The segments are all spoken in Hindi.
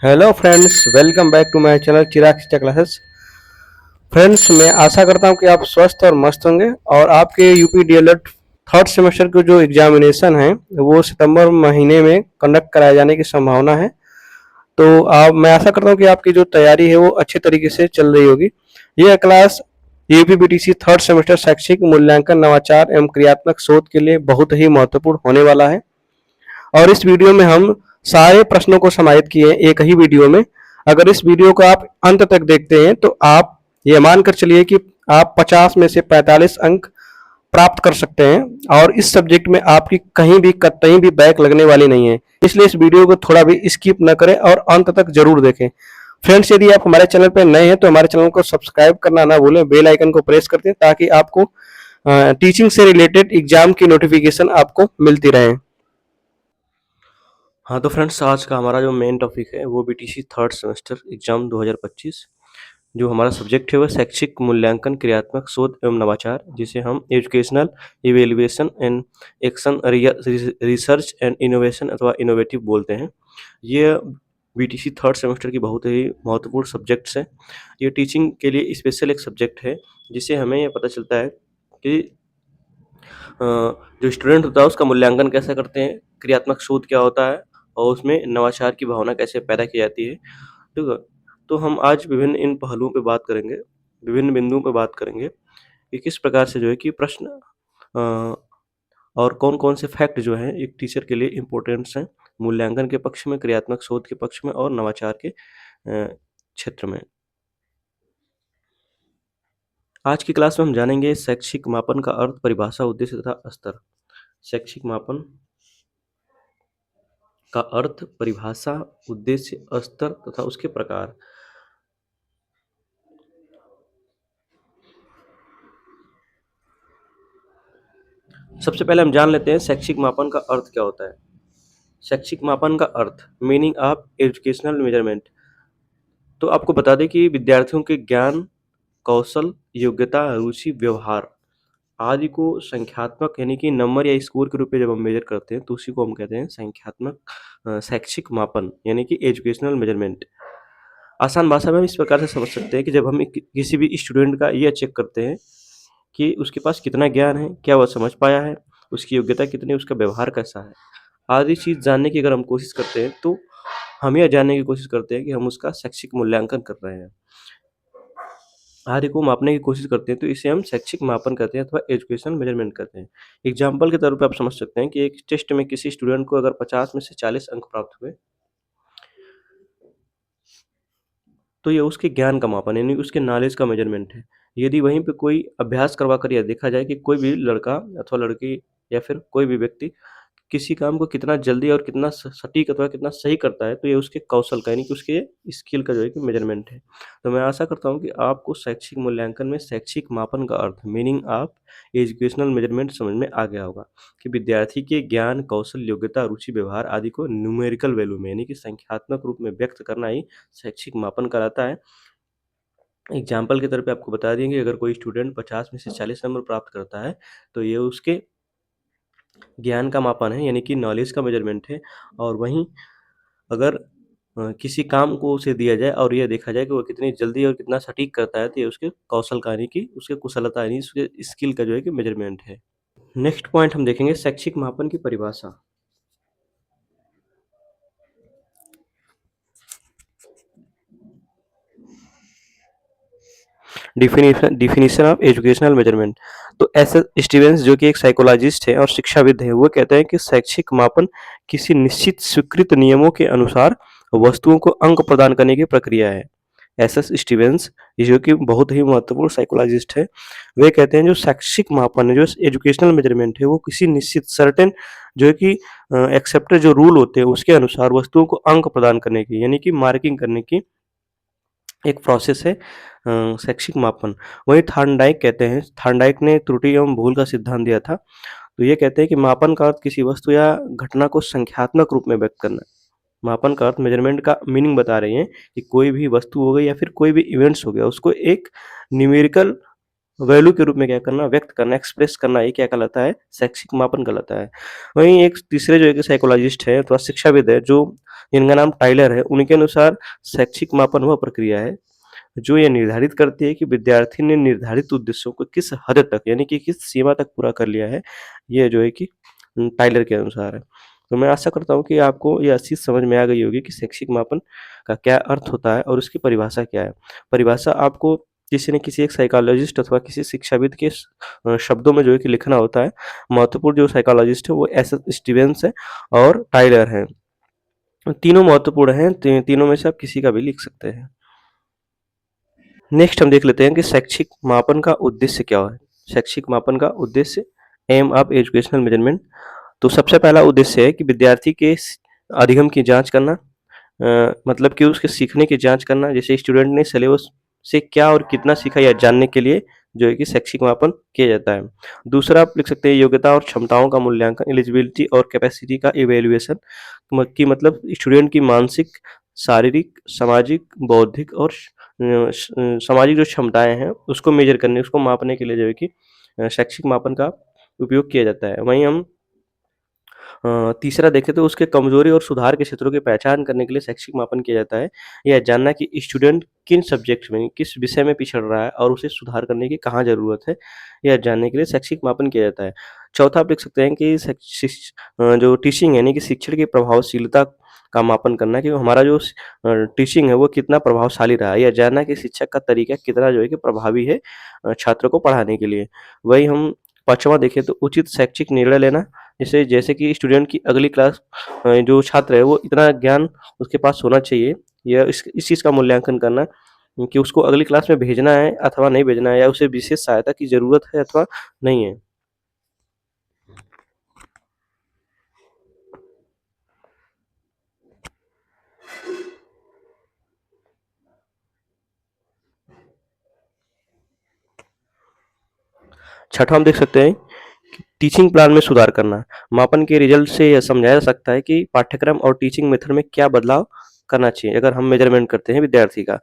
Hello friends, welcome back to my channel Chirag Shiksha classes. Friends, मैं आशा करता हूं कि आप स्वस्थ और मस्त होंगे और आपके यूपी डीएलएड थर्ड सेमेस्टर के जो एग्जामिनेशन है वो सितंबर महीने में कंडक्ट कराए जाने की संभावना है। तो आप मैं आशा करता हूं कि आपकी जो तैयारी है वो अच्छे तरीके से चल रही होगी। यह क्लास यूपीबीटीसी थर्ड सेमेस्टर शैक्षिक मूल्यांकन नवाचार एवं क्रियात्मक शोध के लिए बहुत ही महत्वपूर्ण होने वाला है और इस वीडियो में हम सारे प्रश्नों को समाहित किए हैं एक ही वीडियो में। अगर इस वीडियो को आप अंत तक देखते हैं तो आप ये मानकर चलिए कि आप 50 में से 45 अंक प्राप्त कर सकते हैं और इस सब्जेक्ट में आपकी कहीं भी कहीं भी बैक लगने वाली नहीं है। इसलिए इस वीडियो को थोड़ा भी स्किप न करें और अंत तक जरूर देखें। फ्रेंड्स, यदि आप हमारे चैनल पर नए हैं तो हमारे चैनल को सब्सक्राइब करना ना भूलें, बेल आइकन को प्रेस कर दें ताकि आपको टीचिंग से रिलेटेड एग्जाम की नोटिफिकेशन आपको मिलती रहे। हाँ तो फ्रेंड्स, आज का हमारा जो मेन टॉपिक है वो बीटीसी थर्ड सेमेस्टर एग्जाम 2025। जो हमारा सब्जेक्ट है वो शैक्षिक मूल्यांकन क्रियात्मक शोध एवं नवाचार, जिसे हम educational evaluation and action research and innovation अथवा इनोवेटिव बोलते हैं। ये बीटीसी थर्ड सेमेस्टर की बहुत ही महत्वपूर्ण सब्जेक्ट्स है। ये टीचिंग के लिए स्पेशल एक सब्जेक्ट है जिससे हमें ये पता चलता है कि जो स्टूडेंट होता है उसका मूल्यांकन कैसे करते हैं, क्रियात्मक शोध क्या होता है और उसमें नवाचार की भावना कैसे पैदा की जाती है। ठीक है, तो हम आज विभिन्न इन पहलुओं पे बात करेंगे, विभिन्न बिंदुओं पे बात करेंगे कि किस प्रकार से जो है कि प्रश्न अ, और कौन-कौन से फैक्ट जो हैं एक टीचर के लिए इम्पोर्टेंट्स हैं, मूल्यांकन के पक्ष में, क्रियात्मक शोध के पक्ष में और नवाचार के क्षेत्र में। आज की क्लास में हम जानेंगे शैक्षिक मापन का अर्थ, परिभाषा, उद्देश्य तथा स्तर। शैक्षिक मापन का अर्थ, परिभाषा, उद्देश्य, स्तर तथा उसके प्रकार। सबसे पहले हम जान लेते हैं शैक्षिक मापन का अर्थ क्या होता है। शैक्षिक मापन का अर्थ, मीनिंग ऑफ एजुकेशनल मेजरमेंट। तो आपको बता दें कि विद्यार्थियों के ज्ञान, कौशल, योग्यता, रुचि, व्यवहार आदि को संख्यात्मक यानी कि नंबर या स्कोर के रूप में जब हम मेजर करते हैं तो उसी को हम कहते हैं संख्यात्मक शैक्षिक मापन यानी कि एजुकेशनल मेजरमेंट। आसान भाषा में हम इस प्रकार से समझ सकते हैं कि जब हम किसी भी स्टूडेंट का ये चेक करते हैं कि उसके पास कितना ज्ञान है, क्या वह समझ पाया है, उसकी योग्यता कितनी है, उसका व्यवहार कैसा है, आदि चीज़ जानने की अगर हम कोशिश करते हैं तो हम यह जानने की कोशिश करते हैं कि हम उसका शैक्षिक मूल्यांकन कर रहे हैं, आदि को मापने की कोशिश करते हैं, तो इसे हम शैक्षिक मापन कहते हैं अथवा एजुकेशनल मेजरमेंट कहते हैं। एग्जाम्पल के तौर पे आप समझ सकते हैं कि एक टेस्ट में किसी स्टूडेंट को अगर 50 में से 40 अंक प्राप्त हुए तो ये उसके ज्ञान का मापन यानी उसके नॉलेज का मेजरमेंट है। यदि वहीं पे कोई अभ्यास करवा कर यह देखा जाए कि कोई भी लड़का अथवा लड़की या फिर कोई भी व्यक्ति किसी काम को कितना जल्दी और कितना सटीक अथवा कितना सही करता है, तो ये उसके कौशल का यानी कि उसके स्किल का जो है कि मेजरमेंट है। तो मैं आशा करता हूँ कि आपको शैक्षिक मूल्यांकन में शैक्षिक मापन का अर्थ, मीनिंग ऑफ एजुकेशनल मेजरमेंट समझ में आ गया होगा कि विद्यार्थी के ज्ञान, कौशल, योग्यता, रुचि, व्यवहार आदि को न्यूमेरिकल वैल्यू में यानी कि संख्यात्मक रूप में व्यक्त करना ही शैक्षिक मापन कहलाता है। एग्जाम्पल के तौर पे आपको बता देंगे, अगर कोई स्टूडेंट 50 में से 40 नंबर प्राप्त करता है तो ये उसके ज्ञान का मापन है यानी कि नॉलेज का मेजरमेंट है। और वहीं अगर किसी काम को उसे दिया जाए और यह देखा जाए कि वो कितनी जल्दी और कितना सटीक करता है, तो ये उसके कौशल का यानी कि उसके कुशलता यानी उसके स्किल का जो है कि मेजरमेंट है। नेक्स्ट पॉइंट हम देखेंगे शैक्षिक मापन की परिभाषा। Definition of educational measurement. तो एस एस स्टीवेंस जो कि एक साइकोलॉजिस्ट है और शिक्षाविद है, वो कहते हैं कि शैक्षिक मापन किसी निश्चित स्वीकृत नियमों के अनुसार वस्तुओं को अंक प्रदान करने की प्रक्रिया है। एस एस स्टीवेंस जो कि बहुत ही महत्वपूर्ण साइकोलॉजिस्ट है, वे कहते हैं जो शैक्षिक मापन है, जो एजुकेशनल मेजरमेंट है, वो किसी निश्चित सर्टेन जो है कि एक्सेप्टेड जो रूल होते हैं उसके अनुसार वस्तुओं को अंक प्रदान करने की यानी कि मार्किंग करने की एक प्रोसेस है शैक्षिक मापन। वहीं थॉर्नडाइक कहते हैं, थॉर्नडाइक ने त्रुटि एवं भूल का सिद्धांत दिया था। तो ये कहते हैं कि मापन का अर्थ किसी वस्तु या घटना को संख्यात्मक रूप में व्यक्त करना। मापन का अर्थ, मेजरमेंट का मीनिंग बता रहे हैं कि कोई भी वस्तु हो गई या फिर कोई भी इवेंट्स हो गया, उसको एक न्यूमेरिकल वैल्यू के रूप में क्या करना, व्यक्त करना, एक्सप्रेस करना, ये क्या कहलाता है, शैक्षिक मापन कहलाता है। वहीं एक तीसरे जो एक साइकोलॉजिस्ट है अथवा शिक्षाविद है जो जिनका नाम टाइलर है, उनके अनुसार शैक्षिक मापन वह प्रक्रिया है जो ये निर्धारित करती है कि विद्यार्थी ने निर्धारित उद्देश्यों को किस हद तक यानी कि किस सीमा तक पूरा कर लिया है। ये जो है कि टाइलर के अनुसार है। तो मैं आशा करता हूँ कि आपको ये चीज़ समझ में आ गई होगी कि शैक्षिक मापन का क्या अर्थ होता है और उसकी परिभाषा क्या है। परिभाषा आपको किसी न किसी एक साइकोलॉजिस्ट अथवा किसी शिक्षाविद के शब्दों में जो है कि लिखना होता है। महत्वपूर्ण जो साइकोलॉजिस्ट है वो एस. एस. स्टीवेंस है और टाइलर हैं। तीनों महत्वपूर्ण हैं, तीनों में से आप किसी का भी लिख सकते हैं। नेक्स्ट हम देख लेते हैं कि शैक्षिक मापन का उद्देश्य क्या है। शैक्षिक मापन का उद्देश्य, एम ऑफ एजुकेशनल मेजरमेंट। तो सबसे पहला उद्देश्य है कि विद्यार्थी के अधिगम की जांच करना, मतलब कि उसके सीखने की जांच करना, जैसे स्टूडेंट ने सिलेबस से क्या और कितना सीखा यह जानने के लिए जो है कि शैक्षिक मापन किया जाता है। दूसरा आप लिख सकते हैं योग्यता और क्षमताओं का मूल्यांकन, एलिजिबिलिटी और कैपेसिटी का इवेल्युएशन, कि मतलब स्टूडेंट की मानसिक, शारीरिक, सामाजिक, बौद्धिक और सामाजिक जो क्षमताएं हैं उसको मेजर करने, उसको मापने के लिए जो है कि शैक्षिक मापन का उपयोग किया जाता है। वहीं हम तीसरा देखें तो उसके कमजोरी और सुधार के क्षेत्रों की पहचान करने के लिए शैक्षिक मापन किया जाता है। यह जानना कि स्टूडेंट किन सब्जेक्ट में, किस विषय में पिछड़ रहा है और उसे सुधार करने की कहाँ ज़रूरत है, यह जानने के लिए शैक्षिक मापन किया जाता है। चौथा आप लिख सकते हैं कि जो टीचिंग यानी कि शिक्षण की प्रभावशीलता का मापन करना कि हमारा जो टीचिंग है वो कितना प्रभावशाली रहा है। यह जानना कि शिक्षक का तरीका कितना जो है कि प्रभावी है छात्र को पढ़ाने के लिए। वही हम पाँचवां देखें तो उचित शैक्षिक निर्णय लेना, जैसे कि स्टूडेंट की अगली क्लास जो छात्र है वो इतना ज्ञान उसके पास होना चाहिए, या इस चीज़ का मूल्यांकन करना कि उसको अगली क्लास में भेजना है अथवा नहीं भेजना है, या उसे विशेष सहायता की ज़रूरत है अथवा नहीं है। छठा हम देख सकते हैं कि टीचिंग प्लान में सुधार करना। मापन के रिजल्ट से यह समझाया जा सकता है कि पाठ्यक्रम और टीचिंग मेथड में क्या बदलाव करना चाहिए अगर हम मेजरमेंट करते हैं विद्यार्थी का।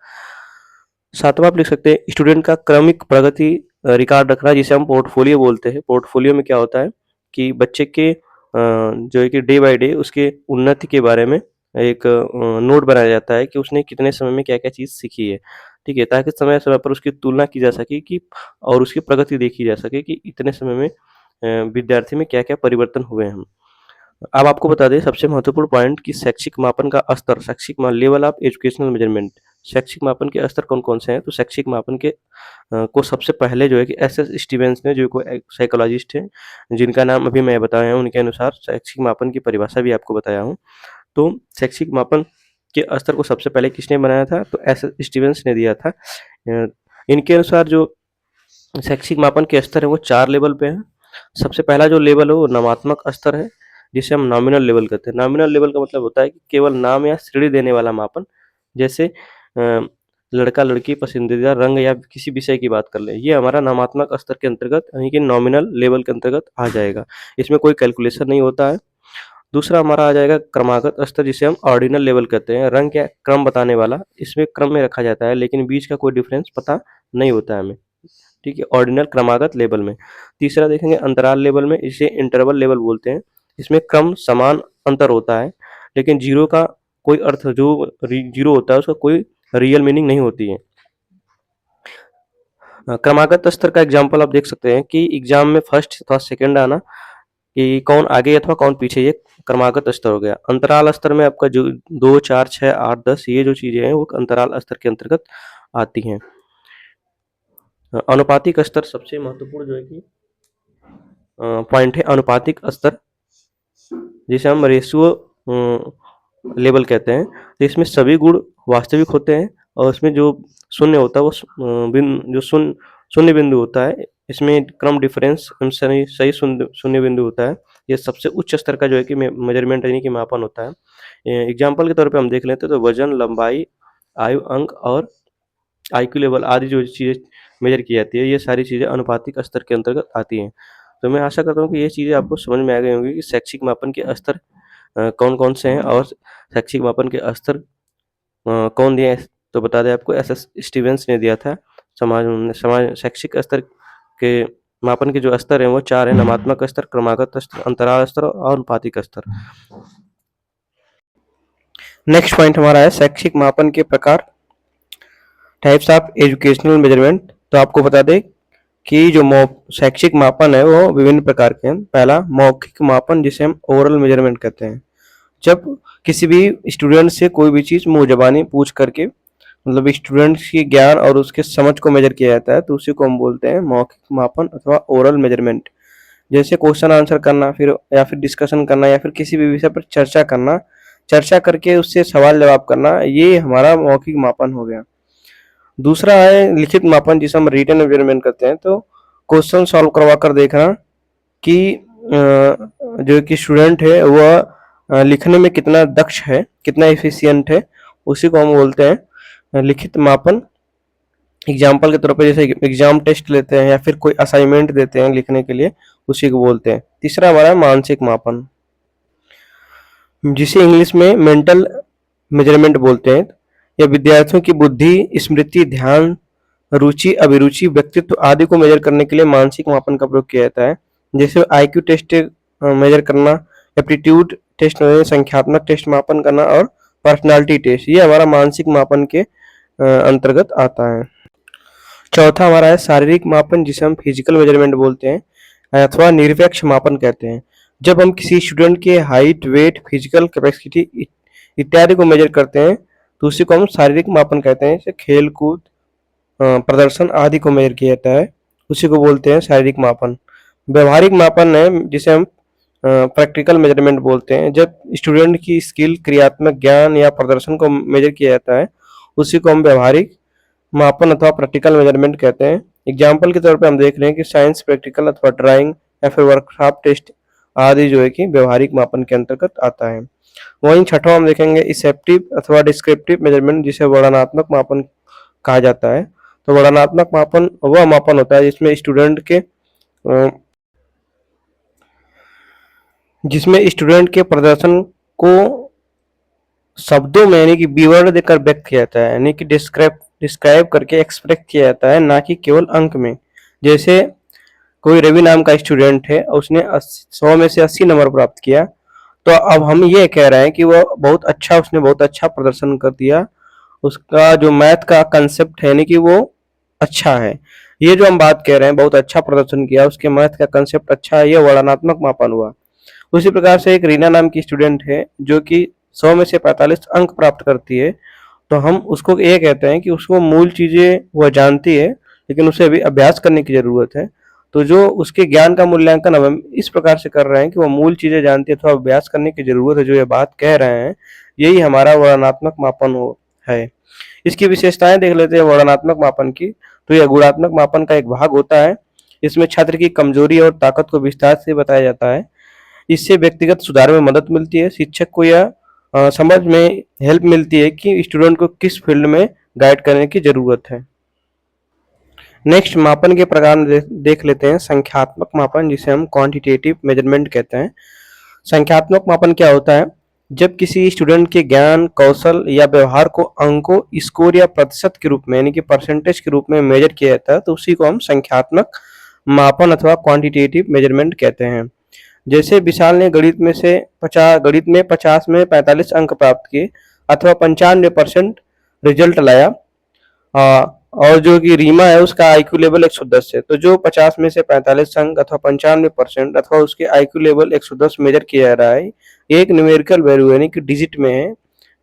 सातवां आप लिख सकते हैं स्टूडेंट का क्रमिक प्रगति रिकॉर्ड रखना, जिसे हम पोर्टफोलियो बोलते हैं। पोर्टफोलियो में क्या होता है कि बच्चे के जो है कि डे बाय डे उसके उन्नति के बारे में एक नोट बनाया जाता है कि उसने कितने समय में क्या-क्या चीज़ सीखी है, ठीक है? ताकि समय-समय पर उसकी तुलना की जा सके कि और उसकी प्रगति देखी जा सके कि इतने समय में विद्यार्थी में क्या-क्या परिवर्तन हुए हैं। अब आपको बता दें सबसे महत्वपूर्ण पॉइंट कि शैक्षिक मापन का स्तर, लेवल ऑफ एजुकेशनल मेजरमेंट। शैक्षिक मापन के स्तर कौन-कौन से हैं? तो शैक्षिक मापन के को सबसे पहले जो है कि एस. एस. स्टीवेंस ने, जो कोई एक साइकोलॉजिस्ट हैं, जिनका नाम अभी मैं बताया हूँ, उनके अनुसार शैक्षिक मापन की परिभाषा भी आपको बताया हूँ। तो शैक्षिक मापन के स्तर को सबसे पहले किसने बनाया था? तो एस. एस. स्टीवेंस ने दिया था। इनके अनुसार जो शैक्षिक मापन के स्तर है वो 4 लेवल पे हैं। सबसे पहला जो लेवल है वो नामात्मक स्तर है, जिसे हम नॉमिनल लेवल कहते हैं। नॉमिनल लेवल का मतलब होता है कि केवल नाम या श्रेणी देने वाला मापन, जैसे लड़का-लड़की, पसंदीदा रंग या किसी विषय की बात कर लें। ये हमारा नामात्मक स्तर के अंतर्गत यानी कि नॉमिनल लेवल के अंतर्गत आ जाएगा। इसमें कोई कैलकुलेशन नहीं होता है। दूसरा हमारा आ जाएगा क्रमागत स्तर, जिसे हम ऑर्डिनल लेवल कहते हैं। रंग या क्रम बताने वाला, इसमें क्रम में रखा जाता है लेकिन बीच का कोई डिफरेंस पता नहीं होता है हमें। ठीक है, ऑर्डिनल क्रमागत लेवल में। तीसरा देखेंगे अंतराल लेवल में, इसे इंटरवल लेवल बोलते हैं। इसमें क्रम समान अंतर होता है लेकिन जीरो का कोई अर्थ, जो जीरो होता है उसका कोई रियल मीनिंग नहीं होती है। क्रमागत स्तर का एग्जाम्पल आप देख सकते हैं कि एग्जाम में फर्स्ट अथवा सेकंड आना, कि कौन आगे अथवा कौन पीछे, ये क्रमागत स्तर हो गया। अंतराल स्तर में आपका जो 2, 4, 6, 8, 10 ये जो चीजें हैं वो अंतराल स्तर के अंतर्गत आती हैं। अनुपातिक स्तर सबसे महत्वपूर्ण जो है कि पॉइंट है, अनुपातिक स्तर, जिसे हम रेशियो लेवल कहते हैं। तो इसमें सभी गुण वास्तविक होते हैं और इसमें जो शून्य होता है वो जो शून्य बिंदु होता है, इसमें क्रम डिफरेंस सही सही शून्य बिंदु होता है। ये सबसे उच्च स्तर का जो है कि मेजरमेंट यानी कि मापन होता है। एग्जाम्पल के तौर पे हम देख लेते हैं तो वजन, लंबाई, आयु, अंक और आईक्यू लेवल आदि जो चीज़ें मेजर की जाती है, ये सारी चीज़ें अनुपातिक स्तर के अंतर्गत आती हैं। तो मैं आशा करता हूँ कि ये चीज़ें आपको समझ में आ गई होंगी कि शैक्षिक मापन के स्तर कौन-कौन से हैं और शैक्षिक मापन के स्तर कौन दिए हैं? तो बता दें आपको, एस. एस. स्टीवेंस ने दिया था। समाज शैक्षिक स्तर के मापन के जो स्तर हैं वो 4 हैं, नामात्मक स्तर, क्रमागत स्तर, अंतराल स्तर और अनुपातिक स्तर। नेक्स्ट पॉइंट हमारा है शैक्षिक मापन के प्रकार, टाइप्स ऑफ एजुकेशनल मेजरमेंट। तो आपको बता दें कि जो शैक्षिक मापन है वो विभिन्न प्रकार के हैं। पहला मौखिक मापन, जिसे हम ओरल मेजरमेंट कहते हैं। जब किसी भी स्टूडेंट से कोई भी चीज़ मुँह ज़बानी पूछ करके मतलब स्टूडेंट्स की ज्ञान और उसके समझ को मेजर किया जाता है, तो उसी को हम बोलते हैं मौखिक मापन अथवा ओरल मेजरमेंट। जैसे क्वेश्चन आंसर करना, फिर डिस्कशन करना, या फिर किसी भी विषय पर चर्चा करना, चर्चा करके उससे सवाल जवाब करना, ये हमारा मौखिक मापन हो गया। दूसरा है लिखित मापन, जिसे हम रिटन मेजरमेंट करते हैं। तो क्वेश्चन सॉल्व करवा कर देखना कि जो कि स्टूडेंट है वह लिखने में कितना दक्ष है, कितना एफिशिएंट है, उसी को हम बोलते हैं लिखित मापन। एग्जाम्पल के तौर पर जैसे एग्जाम टेस्ट लेते हैं या फिर कोई असाइनमेंट देते हैं लिखने के लिए, उसी को बोलते हैं। तीसरा हमारा मानसिक मापन, जिसे इंग्लिश में मेंटल मेजरमेंट बोलते हैं। यह विद्यार्थियों की बुद्धि, स्मृति, ध्यान, रुचि, अभिरुचि, व्यक्तित्व आदि को मेजर करने के लिए मानसिक मापन का प्रयोग किया जाता है। जैसे IQ टेस्ट मेजर करना, एप्टीट्यूड टेस्ट संख्यात्मक टेस्ट मापन करना, और पर्सनालिटी टेस्ट, ये हमारा मानसिक मापन के अंतर्गत आता है। चौथा हमारा है शारीरिक मापन, जिसे हम फिजिकल मेजरमेंट बोलते हैं अथवा निरपेक्ष मापन कहते हैं। जब हम किसी स्टूडेंट के हाइट, वेट, फिजिकल कैपेसिटी इत्यादि को मेजर करते हैं, तो उसी को हम शारीरिक मापन कहते हैं। जैसे खेल कूद, प्रदर्शन आदि को मेजर किया जाता है, उसी को बोलते हैं शारीरिक मापन। व्यवहारिक मापन है, जिसे हम प्रैक्टिकल मेजरमेंट बोलते हैं। जब स्टूडेंट की स्किल, क्रियात्मक ज्ञान या प्रदर्शन को मेजर किया जाता है, उसी को हम व्यवहारिक मापन अथवा प्रैक्टिकल मेजरमेंट कहते हैं। एग्जाम्पल के तौर पे हम देख रहे हैं कि साइंस प्रैक्टिकल अथवा ड्राइंग या फिर वर्कशॉप टेस्ट आदि जो है कि व्यवहारिक मापन के अंतर्गत आता है। वहीं छठवां हम देखेंगे इसेप्टिव अथवा डिस्क्रिप्टिव मेजरमेंट, जिसे वर्णनात्मक मापन कहा जाता है। तो वर्णनात्मक मापन वह मापन होता है जिसमें स्टूडेंट के प्रदर्शन को शब्दों में यानी कि विवरण देकर व्यक्त किया जाता है, यानी कि डिस्क्राइब करके एक्सप्रेस किया जाता है, ना कि केवल अंक में। जैसे कोई रवि नाम का स्टूडेंट है, उसने 100 में से 80 नंबर प्राप्त किया, तो अब हम ये कह रहे हैं कि उसने बहुत अच्छा प्रदर्शन कर दिया, उसका जो मैथ का कंसेप्ट है यानी कि वो अच्छा है। ये जो हम बात कह रहे हैं बहुत अच्छा प्रदर्शन किया, उसके मैथ का कंसेप्ट अच्छा है, ये वर्णनात्मक मापन हुआ। उसी प्रकार से एक रीना नाम की स्टूडेंट है जो कि 100 में से 45 अंक प्राप्त करती है, तो हम उसको ये कहते हैं कि उसको मूल चीजें वह जानती है, लेकिन उसे अभी अभ्यास करने की जरूरत है। तो जो उसके ज्ञान का मूल्यांकन हम इस प्रकार से कर रहे हैं कि वह मूल चीजें जानती है अथवा अभ्यास करने की जरूरत है, जो ये बात कह रहे हैं, यही हमारा वर्णनात्मक मापन है। इसकी विशेषताएं देख लेते हैं वर्णनात्मक मापन की। तो यह गुणात्मक मापन का एक भाग होता है। इसमें छात्र की कमजोरी और ताकत को विस्तार से बताया जाता है। इससे व्यक्तिगत सुधार में मदद मिलती है। शिक्षक को यह समझ में हेल्प मिलती है कि स्टूडेंट को किस फील्ड में गाइड करने की जरूरत है। नेक्स्ट मापन के प्रकार देख लेते हैं संख्यात्मक मापन, जिसे हम क्वांटिटेटिव मेजरमेंट कहते हैं। संख्यात्मक मापन क्या होता है? जब किसी स्टूडेंट के ज्ञान, कौशल या व्यवहार को अंकों, स्कोर या प्रतिशत के रूप में यानी कि परसेंटेज के रूप में मेजर किया जाता है, तो उसी को हम संख्यात्मक मापन अथवा क्वांटिटेटिव मेजरमेंट कहते हैं। जैसे विशाल ने गणित में 50 में 45 अंक प्राप्त किए अथवा 95% रिजल्ट लाया, और जो कि रीमा है उसका IQ लेवल 110 है। तो जो 50 में से 45 अंक अथवा 95% अथवा उसके IQ लेवल 110 मेजर किया जा रहा है, एक न्यूमेरिकल वैल्यू यानी कि डिजिट में है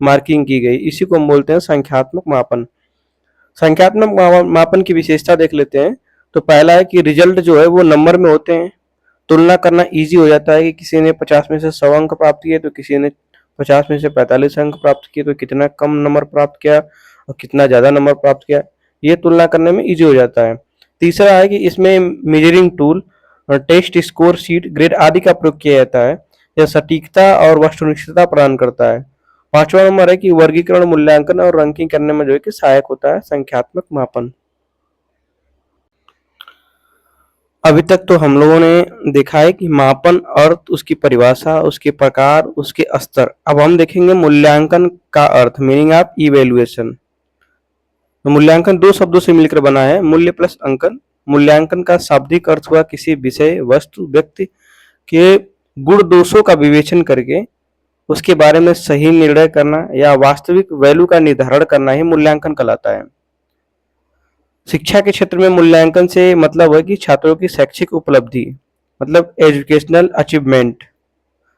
मार्किंग की गई, इसी को हम बोलते हैं संख्यात्मक मापन। संख्यात्मक मापन की विशेषता देख लेते हैं। तो पहला है कि रिजल्ट जो है वो नंबर में होते हैं। तुलना करना इजी हो जाता है कि किसी ने 50 में से 100 अंक प्राप्त किए तो किसी ने 50 में से 45 अंक प्राप्त किए, तो कितना कम नंबर प्राप्त किया और कितना ज़्यादा नंबर प्राप्त किया, ये तुलना करने में इजी हो जाता है। तीसरा है कि इसमें measuring tool, test, score sheet, grade आदि का प्रयोग किया जाता है। यह सटीकता और वस्तुनिष्ठता प्रदान करता है। पांचवा नंबर है कि वर्गीकरण, मूल्यांकन और रैंकिंग करने में जो है कि सहायक होता है संख्यात्मक मापन। अभी तक तो हम लोगों ने देखा है कि मापन, अर्थ, उसकी परिभाषा, उसके प्रकार, उसके स्तर। अब हम देखेंगे मूल्यांकन का अर्थ, मीनिंग ऑफ इवैल्यूएशन। तो मूल्यांकन दो शब्दों से मिलकर बना है, मूल्य प्लस अंकन। मूल्यांकन का शाब्दिक अर्थ हुआ किसी विषय, वस्तु, व्यक्ति के गुण दोषों का विवेचन करके उसके बारे में सही निर्णय करना या वास्तविक वैल्यू का निर्धारण करना ही मूल्यांकन कहलाता है। शिक्षा के क्षेत्र में मूल्यांकन से मतलब है कि छात्रों की शैक्षिक उपलब्धि, मतलब एजुकेशनल अचीवमेंट।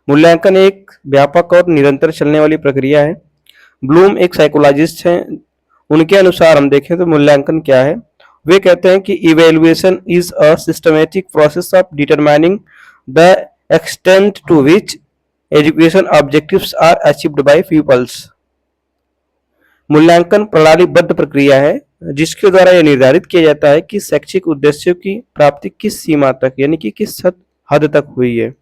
मूल्यांकन एक व्यापक और निरंतर चलने वाली प्रक्रिया है। ब्लूम एक साइकोलॉजिस्ट हैं। उनके अनुसार हम देखें तो मूल्यांकन क्या है, वे कहते हैं कि evaluation is a systematic process of determining the extent to which education objectives are achieved by peoples. मूल्यांकन प्रणालीबद्ध प्रक्रिया है जिसके द्वारा यह निर्धारित किया जाता है कि शैक्षिक उद्देश्यों की प्राप्ति किस सीमा तक यानी कि किस हद तक हुई है।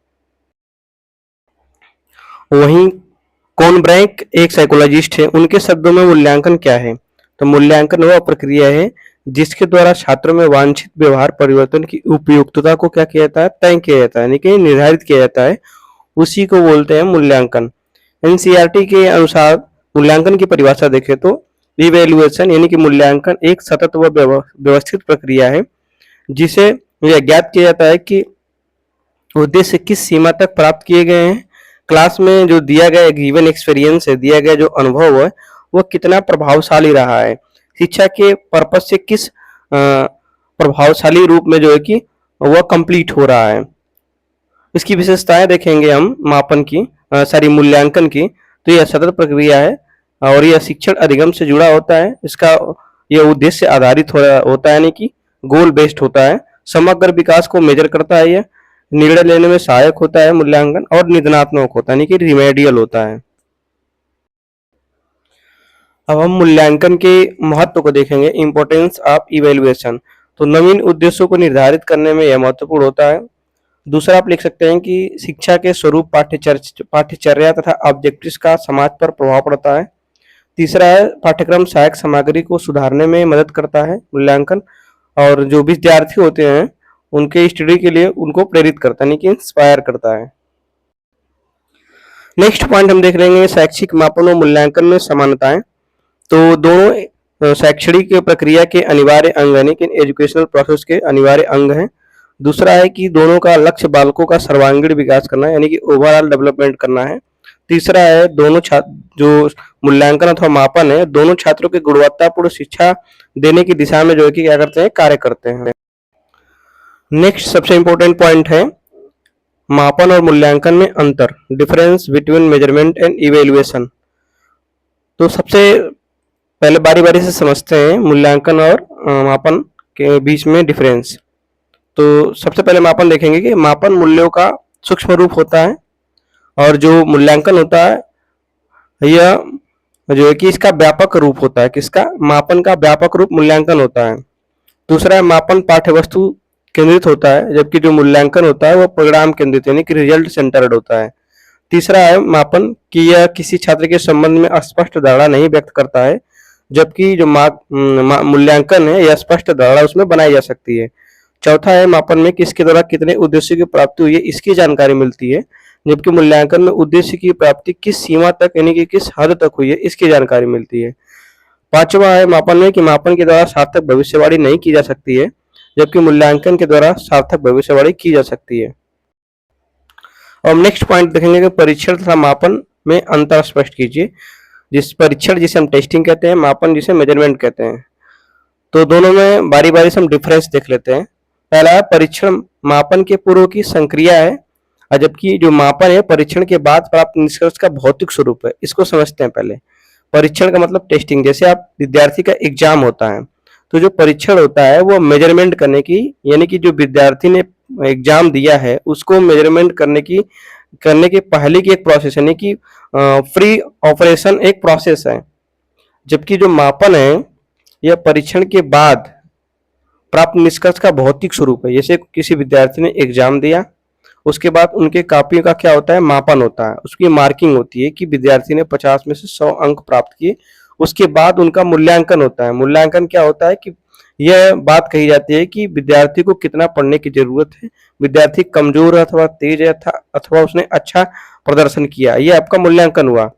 वहीं कॉनब्रैक एक साइकोलॉजिस्ट है, उनके शब्दों में मूल्यांकन क्या है, तो मूल्यांकन वह प्रक्रिया है जिसके द्वारा छात्रों में वांछित व्यवहार परिवर्तन की उपयुक्तता को क्या किया जाता है, तय किया जाता है यानी कि निर्धारित किया जाता है, उसी को बोलते हैं मूल्यांकन। एनसीईआरटी के अनुसार मूल्यांकन की परिभाषा देखें तो इवेल्युएशन यानी कि मूल्यांकन एक सतत व व्यवस्थित प्रक्रिया है जिसे यह ज्ञात किया जाता है कि उद्देश्य किस सीमा तक प्राप्त किए गए हैं, क्लास में जो दिया गया गिवन एक्सपीरियंस है, दिया गया जो अनुभव है वह कितना प्रभावशाली रहा है, शिक्षा के पर्पज से किस प्रभावशाली रूप में जो है कि वह कंप्लीट हो रहा है। इसकी विशेषताएं देखेंगे हम मापन की मूल्यांकन की, तो यह सतत प्रक्रिया है और यह शिक्षण अधिगम से जुड़ा होता है। इसका यह उद्देश्य आधारित होता है यानी कि गोल बेस्ड होता है। समग्र विकास को मेजर करता है, यह निर्णय लेने में सहायक होता है मूल्यांकन, और निदानात्मक होता है यानी कि रिमेडियल होता है। अब हम मूल्यांकन के महत्व को देखेंगे, इंपॉर्टेंस ऑफ इवेल्युएशन। तो नवीन उद्देश्यों को निर्धारित करने में यह महत्वपूर्ण होता है। दूसरा आप लिख सकते हैं कि शिक्षा के स्वरूप, पाठ्यचर्या तथा ऑब्जेक्टिव्स का समाज पर प्रभाव पड़ता है। तीसरा है पाठ्यक्रम सहायक सामग्री को सुधारने में मदद करता है मूल्यांकन, और जो विद्यार्थी होते हैं उनके स्टडी के लिए उनको प्रेरित करता है यानी कि इंस्पायर करता है। नेक्स्ट पॉइंट हम देख लेंगे शैक्षिक मापन और मूल्यांकन में समानताएं। तो दोनों शैक्षणिक प्रक्रिया के अनिवार्य अंग यानी कि एजुकेशनल प्रोसेस के अनिवार्य अंग हैं। दूसरा है कि दोनों का लक्ष्य बालकों का सर्वांगीण विकास करना यानी कि ओवरऑल डेवलपमेंट करना है। तीसरा है दोनों जो मूल्यांकन अथवा मापन है दोनों छात्रों की गुणवत्तापूर्ण शिक्षा देने की दिशा में जो है कि क्या करते हैं, कार्य करते हैं। नेक्स्ट सबसे इंपॉर्टेंट पॉइंट है मापन और मूल्यांकन में अंतर, difference between measurement and evaluation. तो सबसे पहले बारी बारी से समझते हैं मूल्यांकन और मापन के बीच में डिफरेंस। तो सबसे पहले मापन देखेंगे कि मापन मूल्यों का सूक्ष्म रूप होता है और जो मूल्यांकन होता है यह जो है कि इसका व्यापक रूप होता है। किसका? मापन का व्यापक रूप मूल्यांकन होता है। दूसरा है मापन पाठ्य वस्तु केंद्रित होता है जबकि जो मूल्यांकन होता है वह परिणाम केंद्रित यानी कि रिजल्ट सेंटर्ड होता है। तीसरा है मापन कि यह किसी छात्र के संबंध में स्पष्ट धारणा नहीं व्यक्त करता है जबकि जो मूल्यांकन है यह स्पष्ट धारणा उसमें बनाई जा सकती है। चौथा है मापन में किसके द्वारा कितने उद्देश्यों की प्राप्ति हुई है इसकी जानकारी मिलती है जबकि मूल्यांकन में उद्देश्य की प्राप्ति किस सीमा तक यानी कि किस हद तक हुई है इसकी जानकारी मिलती है। पांचवा है मापन में कि मापन के द्वारा सार्थक भविष्यवाणी नहीं की जा सकती है जबकि मूल्यांकन के द्वारा सार्थक भविष्यवाणी की जा सकती है। और नेक्स्ट पॉइंट देखेंगे कि परीक्षण तथा मापन में अंतर स्पष्ट कीजिए। परीक्षण जिसे हम टेस्टिंग कहते हैं, मापन जिसे मेजरमेंट कहते हैं। तो दोनों में बारी बारी से हम डिफरेंस देख लेते हैं। पहला है परीक्षण मापन के पूर्व की संक्रिया है और जबकि जो मापन है परीक्षण के बाद प्राप्त निष्कर्ष का भौतिक स्वरूप है। इसको समझते हैं पहले। परीक्षण का मतलब टेस्टिंग, जैसे आप विद्यार्थी का एग्जाम होता है तो जो परीक्षण होता है वो मेजरमेंट करने की यानी कि जो विद्यार्थी ने एग्जाम दिया है उसको मेजरमेंट करने के पहले की एक प्रोसेस यानी कि फ्री ऑपरेशन एक प्रोसेस है। जबकि जो मापन है यह परीक्षण के बाद प्राप्त निष्कर्ष का भौतिक स्वरूप है। जैसे किसी विद्यार्थी ने एग्जाम दिया उसके बाद उनके कॉपी का क्या होता है, मापन होता है, उसकी मार्किंग होती है कि विद्यार्थी ने 50 में से 100 अंक प्राप्त किए। उसके बाद उनका मूल्यांकन होता है। मूल्यांकन क्या होता है कि यह बात कही जाती है कि विद्यार्थी को कितना पढ़ने की जरूरत है, विद्यार्थी कमजोर है अथवा तेज है अथवा उसने अच्छा प्रदर्शन किया, यह आपका मूल्यांकन हुआ।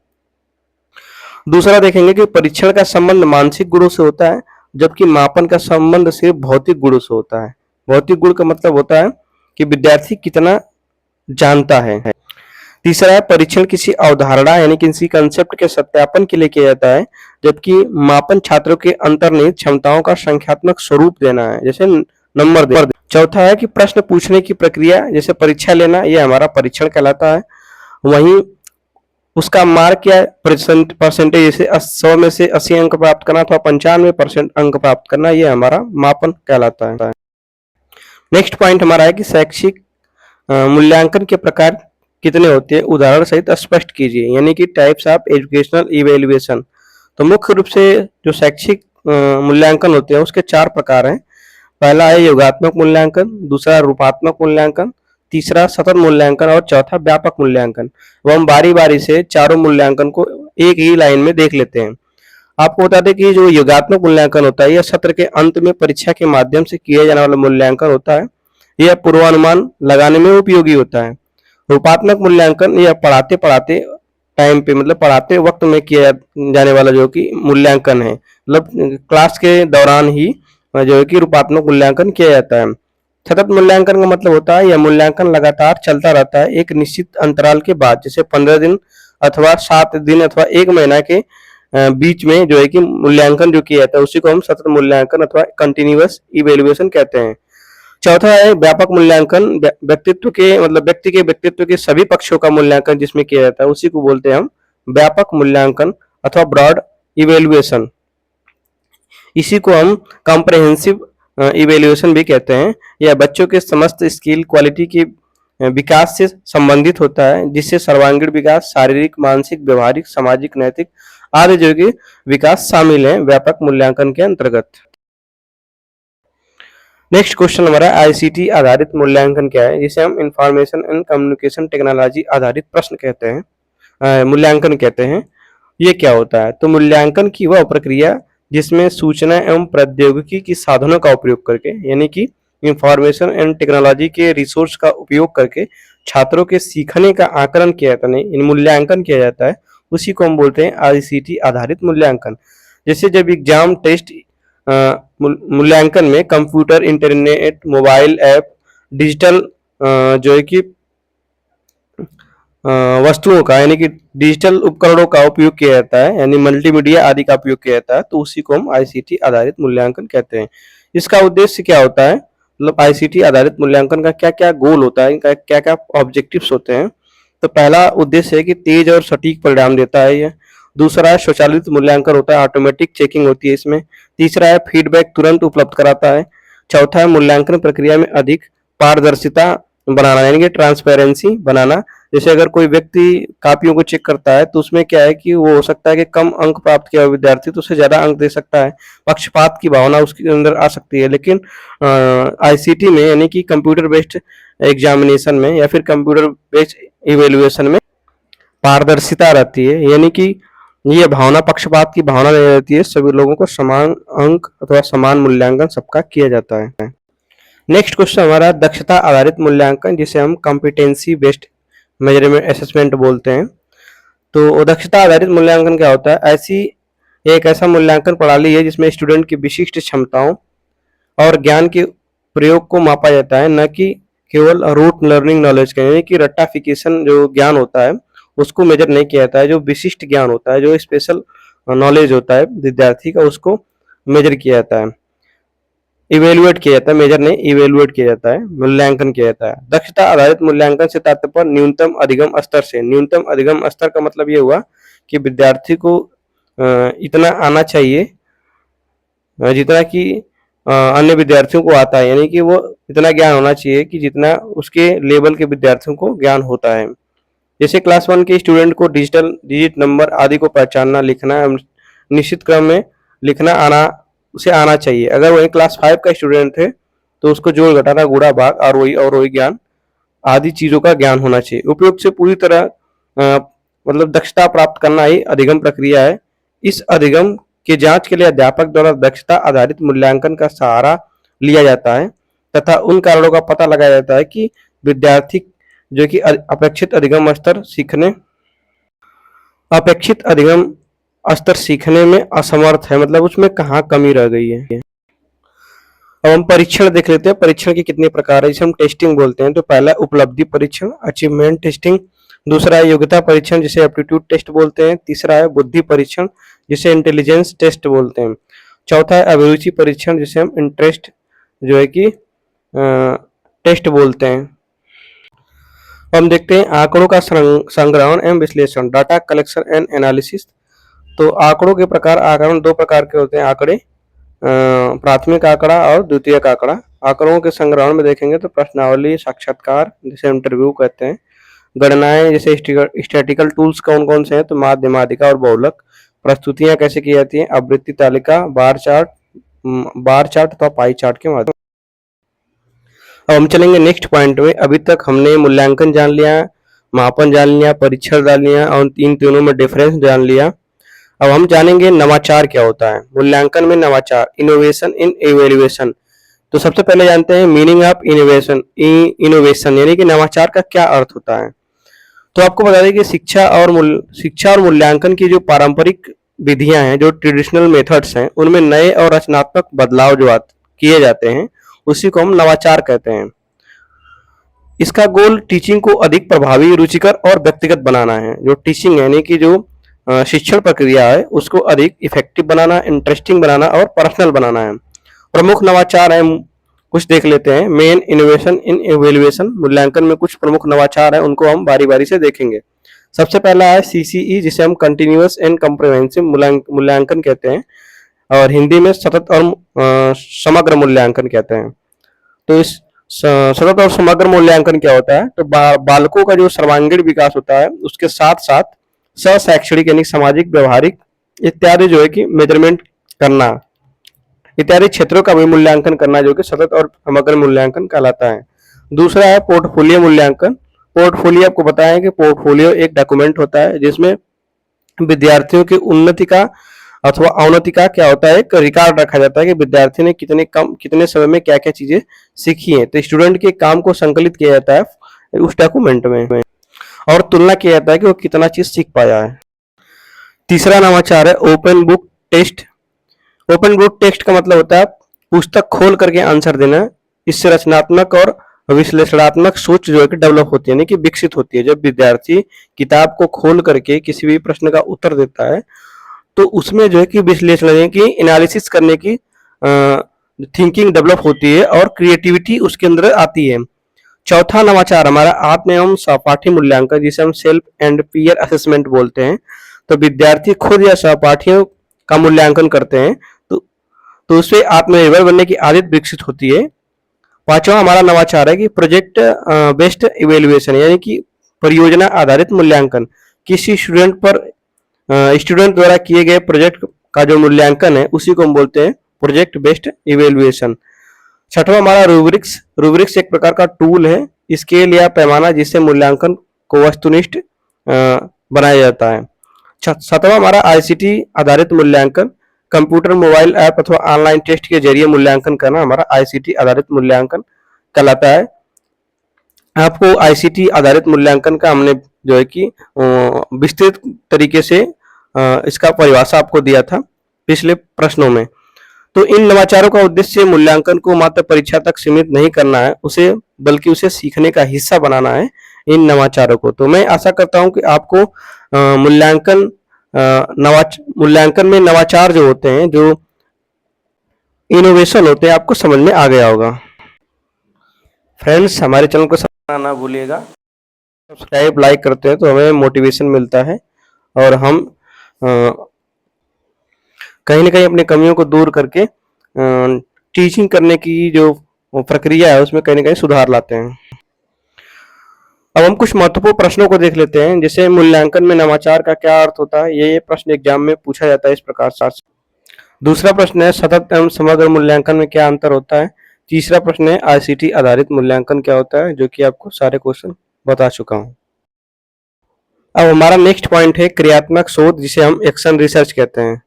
दूसरा देखेंगे कि परीक्षण का संबंध मानसिक गुणों से होता है जबकि मापन का संबंध सिर्फ भौतिक गुणों से होता है। भौतिक गुण का मतलब होता है कि विद्यार्थी कितना जानता है। तीसरा है परीक्षण किसी अवधारणा यानी किसी कंसेप्ट के सत्यापन के लिए किया जाता है, जबकि मापन छात्रों के अंतर्निहित क्षमताओं का संख्यात्मक स्वरूप देना है, जैसे नंबर दे। चौथा है कि प्रश्न पूछने की प्रक्रिया जैसे परीक्षा लेना, ये हमारा परीक्षण कहलाता है। वहीं उसका मार्क या परसेंटेज जैसे 100 में से 80 अंक प्राप्त करना अथवा 95% अंक प्राप्त करना, ये हमारा मापन कहलाता है। नेक्स्ट पॉइंट हमारा है कि शैक्षिक मूल्यांकन के प्रकार कितने होते हैं, उदाहरण सहित स्पष्ट कीजिए, यानी कि टाइप्स ऑफ एजुकेशनल इवेल्युएशन। तो मुख्य रूप से जो शैक्षिक मूल्यांकन होते हैं उसके 4 प्रकार हैं। पहला है योगात्मक मूल्यांकन, दूसरा रूपात्मक मूल्यांकन, तीसरा सतत मूल्यांकन और चौथा व्यापक मूल्यांकन। वो हम बारी बारी से चारों मूल्यांकन को एक ही लाइन में देख लेते हैं। आपको बता दें कि जो योगात्मक मूल्यांकन होता है यह सत्र के अंत में परीक्षा के माध्यम से किया जाने वाला मूल्यांकन होता है। यह पूर्वानुमान लगाने में उपयोगी होता है। रूपात्मक मूल्यांकन यह पढ़ाते पढ़ाते टाइम पे मतलब पढ़ाते वक्त में किया जाने वाला जो कि मूल्यांकन है, मतलब क्लास के दौरान ही जो है कि रूपात्मक मूल्यांकन किया जाता है। सतत मूल्यांकन का मतलब होता है यह मूल्यांकन लगातार चलता रहता है एक निश्चित अंतराल के बाद, जैसे 15 दिन अथवा 7 दिन अथवा 1 महीना के बीच में जो है कि मूल्यांकन जो किया जाता है उसी को हम सतत मूल्यांकन अथवा कंटिन्यूअस इवेल्युएशन कहते हैं। चौथा है व्यापक मूल्यांकन, व्यक्तित्व के मतलब व्यक्ति के व्यक्तित्व के सभी पक्षों का मूल्यांकन जिसमें किया जाता है उसी को बोलते हैं हम व्यापक मूल्यांकन अथवा ब्रॉड इवेल्युएशन। इसी को हम कॉम्प्रहेंसिव इवेल्युएशन भी कहते हैं। यह बच्चों के समस्त स्किल क्वालिटी के विकास से संबंधित होता है, जिससे सर्वांगीण विकास, शारीरिक, मानसिक, व्यवहारिक, सामाजिक, नैतिक आदि जो कि विकास शामिल है व्यापक मूल्यांकन के अंतर्गत। नेक्स्ट क्वेश्चन हमारा आईसीटी आधारित मूल्यांकन क्या है, जिसे हम इंफॉर्मेशन एंड कम्युनिकेशन टेक्नोलॉजी आधारित प्रश्न कहते हैं, मूल्यांकन कहते हैं। ये क्या होता है? तो मूल्यांकन की वह प्रक्रिया जिसमें सूचना एवं प्रौद्योगिकी की साधनों का उपयोग करके यानी कि इंफॉर्मेशन एंड टेक्नोलॉजी के रिसोर्स का उपयोग करके छात्रों के सीखने का आकलन किया जाता है, इन मूल्यांकन किया जाता है, उसी को हम बोलते हैं आईसीटी आधारित मूल्यांकन। जैसे जब एग्जाम टेस्ट मूल्यांकन में computer, internet, mobile app, digital जो है कि वस्तुओं का यानी कि डिजिटल उपकरणों का उपयोग किया जाता है, यानी मल्टीमीडिया आदि का उपयोग किया जाता है, तो उसी को हम आईसीटी आधारित मूल्यांकन कहते हैं। इसका उद्देश्य क्या होता है, मतलब आईसीटी आधारित मूल्यांकन का क्या क्या गोल होता है, इनका क्या क्या ऑब्जेक्टिव्स होते हैं। तो पहला उद्देश्य है कि तेज और सटीक परिणाम देता है ये। दूसरा है स्वचालित मूल्यांकन होता है, ऑटोमेटिक चेकिंग होती है इसमें। तीसरा है फीडबैक तुरंत उपलब्ध कराता है। चौथा है मूल्यांकन प्रक्रिया में अधिक पारदर्शिता बनाना यानी कि ट्रांसपेरेंसी बनाना। जैसे अगर कोई व्यक्ति कापियों को चेक करता है तो उसमें क्या है कि वो हो सकता है कि कम अंक प्राप्त किया हुआ विद्यार्थी तो उसे ज्यादा अंक दे सकता है, पक्षपात की भावना उसके अंदर आ सकती है। लेकिन आईसीटी में यानी कि कंप्यूटर बेस्ड एग्जामिनेशन में या फिर कंप्यूटर बेस्ड इवेल्युएशन में पारदर्शिता रहती है, यानी कि ये भावना पक्षपात की भावना नहीं रहती है, सभी लोगों को समान अंक अथवा समान मूल्यांकन सबका किया जाता है। नेक्स्ट क्वेश्चन हमारा दक्षता आधारित मूल्यांकन, जिसे हम कॉम्पिटेंसी बेस्ड मेजरमेंट असेसमेंट बोलते हैं। तो दक्षता आधारित मूल्यांकन क्या होता है? एक ऐसा मूल्यांकन प्रणाली है जिसमें स्टूडेंट की विशिष्ट क्षमताओं और ज्ञान के प्रयोग को मापा जाता है, न कि केवल रूट लर्निंग नॉलेज का, यानी कि रट्टाफिकेशन जो ज्ञान होता है उसको मेजर नहीं किया जाता है। जो विशिष्ट ज्ञान होता है, जो स्पेशल नॉलेज होता है विद्यार्थी का, उसको मेजर किया जाता है, इवेल्युएट किया जाता है, मेजर नहीं इवेल्युएट किया जाता है, मूल्यांकन किया जाता है। दक्षता आधारित मूल्यांकन से तात्पर्य न्यूनतम अधिगम स्तर से। न्यूनतम अधिगम स्तर का मतलब ये हुआ कि विद्यार्थी को इतना आना चाहिए जितना कि अन्य विद्यार्थियों को आता है, यानी कि वो इतना ज्ञान होना चाहिए कि जितना उसके लेवल के विद्यार्थियों को ज्ञान होता है। जैसे क्लास 1 के स्टूडेंट को डिजिटल डिजिट नंबर आदि को पहचानना, लिखना, निश्चित क्रम में लिखना उसे आना चाहिए। अगर वही क्लास 5 का स्टूडेंट है तो उसको जोड़, घटाना, गुणा, भाग, आरोही ज्ञान आदि चीजों का ज्ञान होना चाहिए। उपयोग से पूरी तरह मतलब दक्षता प्राप्त करना ही अधिगम प्रक्रिया है। इस अधिगम के जांच के लिए अध्यापक द्वारा दक्षता आधारित मूल्यांकन का सहारा लिया जाता है तथा उन कारणों का पता लगाया जाता है कि विद्यार्थी जो कि अपेक्षित अधिगम स्तर सीखने में असमर्थ है, मतलब उसमें कहाँ कमी रह गई है। अब हम परीक्षण देख लेते हैं, परीक्षण के कितने प्रकार है जिसे हम टेस्टिंग बोलते हैं। तो पहला उपलब्धि परीक्षण, अचीवमेंट टेस्टिंग। दूसरा है योग्यता परीक्षण जिसे एप्टीट्यूड टेस्ट बोलते हैं। तीसरा है बुद्धि परीक्षण जिसे इंटेलिजेंस टेस्ट बोलते हैं। चौथा है अभिरुचि परीक्षण जिसे हम इंटरेस्ट जो है कि टेस्ट बोलते हैं। हम देखते हैं आंकड़ों का संग्रहण एवं विश्लेषण, डाटा कलेक्शन एंड एनालिसिस। तो आंकड़ों के प्रकार, आंकड़े दो प्रकार के होते हैं आंकड़े, प्राथमिक आंकड़ा और द्वितीयक आंकड़ा। आंकड़ों के संग्रहण में देखेंगे तो प्रश्नावली, साक्षात्कार जिसे इंटरव्यू कहते हैं, गणनाएं जैसे स्टैटिकल टूल्स कौन कौन से हैं तो माध्य, माध्यिका और बहुलक। प्रस्तुतियां कैसे की जाती हैं, आवृत्ति तालिका, बार चार्ट अथवा पाई चार्ट के माध्यम। अब हम चलेंगे नेक्स्ट पॉइंट में। अभी तक हमने मूल्यांकन जान लिया, मापन जान लिया, परीक्षण जान लिया और इन तीनों में डिफरेंस जान लिया। अब हम जानेंगे नवाचार क्या होता है। मूल्यांकन में नवाचार, इनोवेशन इन इवैल्यूएशन। तो सबसे पहले जानते हैं मीनिंग ऑफ इनोवेशन। इनोवेशन यानी कि नवाचार का क्या अर्थ होता है। तो आपको बता दें कि शिक्षा और मूल्यांकन की जो पारंपरिक विधियां हैं, जो ट्रेडिशनल मेथड्स हैं, उनमें नए और रचनात्मक बदलाव जो किए जाते हैं उसी को हम नवाचार कहते हैं। इसका गोल टीचिंग को अधिक प्रभावी, रुचिकर और व्यक्तिगत बनाना है। जो टीचिंग यानी कि जो शिक्षण प्रक्रिया है उसको अधिक इफेक्टिव बनाना, इंटरेस्टिंग बनाना और पर्सनल बनाना है। प्रमुख नवाचार है, कुछ देख लेते हैं। मेन इनोवेशन इन इवैल्यूएशन, मूल्यांकन में कुछ प्रमुख नवाचार है उनको हम बारी बारी से देखेंगे। सबसे पहला है सीसीई जिसे हम कंटिन्यूअस एंड कॉम्प्रिहेंसिव मूल्यांकन कहते हैं और हिंदी में सतत और समग्र मूल्यांकन कहते हैं। तो इस सतत और समग्र मूल्यांकन क्या होता है, तो बालकों का जो सर्वांगीण विकास होता है उसके साथ साथ शैक्षणिक यानी सामाजिक, व्यवहारिक इत्यादि जो है कि मेजरमेंट करना, इत्यादि क्षेत्रों का भी मूल्यांकन करना जो कि सतत और समग्र मूल्यांकन कहलाता है। दूसरा है पोर्टफोलियो मूल्यांकन। पोर्टफोलियो आपको बताएं कि पोर्टफोलियो एक डॉक्यूमेंट होता है जिसमें विद्यार्थियों की उन्नति का अथवा अवनति का क्या होता है, एक रिकॉर्ड रखा जाता है कि विद्यार्थी ने कितने समय में क्या क्या चीजें सीखी हैं। तो स्टूडेंट के काम को संकलित किया जाता है उस डॉक्यूमेंट में और तुलना किया जाता है कि वो कितना चीज सीख पाया है। तीसरा नवाचार है open book test. Open book test का मतलब होता है पुस्तक खोल करके आंसर देना। इससे रचनात्मक और विश्लेषणात्मक सोच जो है कि डेवलप होती है, यानी कि विकसित होती है। जब विद्यार्थी किताब को खोल करके किसी भी प्रश्न का उत्तर देता है तो उसमें जो है कि विश्लेषण यानी कि एनालिसिस करने की थिंकिंग डेवलप होती है और क्रिएटिविटी उसके अंदर आती है। चौथा नवाचार हमारा आत्म एवं सहपाठी मूल्यांकन जिसे हम सेल्फ एंड पीयर असेसमेंट बोलते हैं। तो विद्यार्थी खुद या सहपाठियों का मूल्यांकन करते हैं तो उससे आत्मनिर्भर बनने की आदत विकसित होती है। पांचवा हमारा नवाचार है कि प्रोजेक्ट बेस्ड इवेल्युएशन यानी कि परियोजना आधारित मूल्यांकन। किसी स्टूडेंट द्वारा किए गए प्रोजेक्ट का जो मूल्यांकन है उसी को हम बोलते हैं प्रोजेक्ट बेस्ड इवेल्युएशन। छठवां हमारा रूब्रिक्स एक प्रकार का टूल है, स्केल या पैमाना जिससे मूल्यांकन को वस्तुनिष्ठ बनाया जाता है। सातवां हमारा आईसीटी आधारित मूल्यांकन, कंप्यूटर, मोबाइल ऐप अथवा ऑनलाइन टेस्ट के जरिए मूल्यांकन करना हमारा आईसीटी आधारित मूल्यांकन कहलाता है। आपको आईसीटी आधारित मूल्यांकन का हमने जो है कि विस्तृत तरीके से इसका परिभाषा आपको दिया था पिछले प्रश्नों में। तो इन नवाचारों का उद्देश्य मूल्यांकन को मात्र परीक्षा तक सीमित नहीं करना है बल्कि उसे सीखने का हिस्सा बनाना है इन नवाचारों को। तो मैं आशा करता हूं कि आपको मूल्यांकन में नवाचार जो होते हैं, जो इनोवेशन होते हैं, आपको समझ में आ गया होगा। फ्रेंड्स, हमारे चैनल को सब्सक्राइब ना भूलिएगा। सब्सक्राइब लाइक करते हैं तो हमें मोटिवेशन मिलता है और हम कहीं ना कहीं अपनी कमियों को दूर करके टीचिंग करने की जो प्रक्रिया है उसमें कहीं ना कहीं सुधार लाते हैं। अब हम कुछ महत्वपूर्ण प्रश्नों को देख लेते हैं, जैसे मूल्यांकन में नवाचार का क्या अर्थ होता है। ये प्रश्न एग्जाम में पूछा जाता है इस प्रकार से। दूसरा प्रश्न है सतत एवं समग्र मूल्यांकन में क्या अंतर होता है। तीसरा प्रश्न है आईसीटी आधारित मूल्यांकन क्या होता है, जो कि आपको सारे क्वेश्चन बता चुका हूं। अब हमारा नेक्स्ट पॉइंट है क्रियात्मक शोध जिसे हम एक्शन रिसर्च कहते हैं।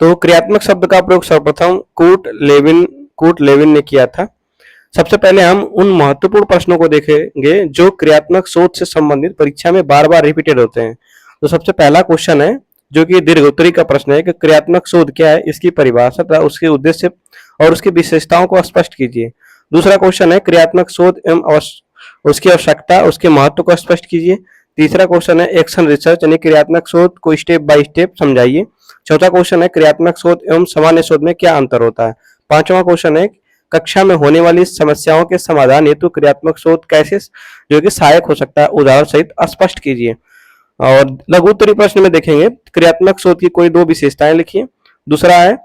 तो क्रियात्मक शब्द का प्रयोग सर्वप्रथम कूट लेविन ने किया था। सबसे पहले हम उन महत्वपूर्ण प्रश्नों को देखेंगे जो क्रियात्मक शोध से संबंधित परीक्षा में बार बार रिपीटेड होते हैं। तो सबसे पहला क्वेश्चन है जो कि दीर्घ उत्तरी का प्रश्न है कि क्रियात्मक शोध क्या है, इसकी परिभाषा तथा उसके उद्देश्य और उसकी विशेषताओं को स्पष्ट कीजिए। दूसरा क्वेश्चन है क्रियात्मक शोध एवं उसकी आवश्यकता, उसके महत्व को स्पष्ट कीजिए। तीसरा क्वेश्चन है एक्शन रिसर्च यानी क्रियात्मक शोध को स्टेप बाय स्टेप समझाइए। चौथा क्वेश्चन है क्रियात्मक शोध एवं सामान्य शोध में क्या अंतर होता है। पांचवा क्वेश्चन है कक्षा में होने वाली समस्याओं के समाधान हेतु क्रियात्मक शोध कैसे जो कि सहायक हो सकता है, उदाहरण सहित स्पष्ट कीजिए। और लघु उत्तरी प्रश्न में देखेंगे क्रियात्मक शोध की कोई दो विशेषताएं लिखिए। दूसरा है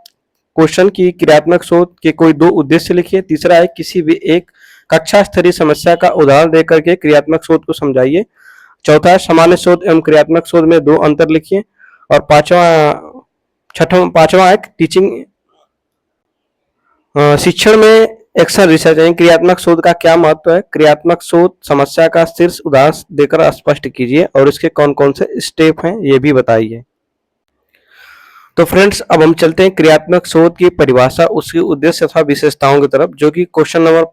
क्वेश्चन की क्रियात्मक शोध के कोई दो उद्देश्य लिखिए। तीसरा है किसी भी एक कक्षा स्तरीय समस्या का उदाहरण देकर के क्रियात्मक शोध को समझाइए। चौथा है सामान्य शोध एवं क्रियात्मक शोध में दो अंतर लिखिए। और पांचवा है टीचिंग शिक्षण में एक्शन रिसर्च यानी क्रियात्मक शोध का क्या महत्व है। क्रियात्मक शोध समस्या का शीर्ष उदाहरण देकर स्पष्ट कीजिए और इसके कौन कौन से स्टेप हैं ये भी बताइए। तो फ्रेंड्स अब हम चलते हैं क्रियात्मक शोध की परिभाषा, उसके उद्देश्य तथा विशेषताओं की तरफ, जो कि क्वेश्चन नंबर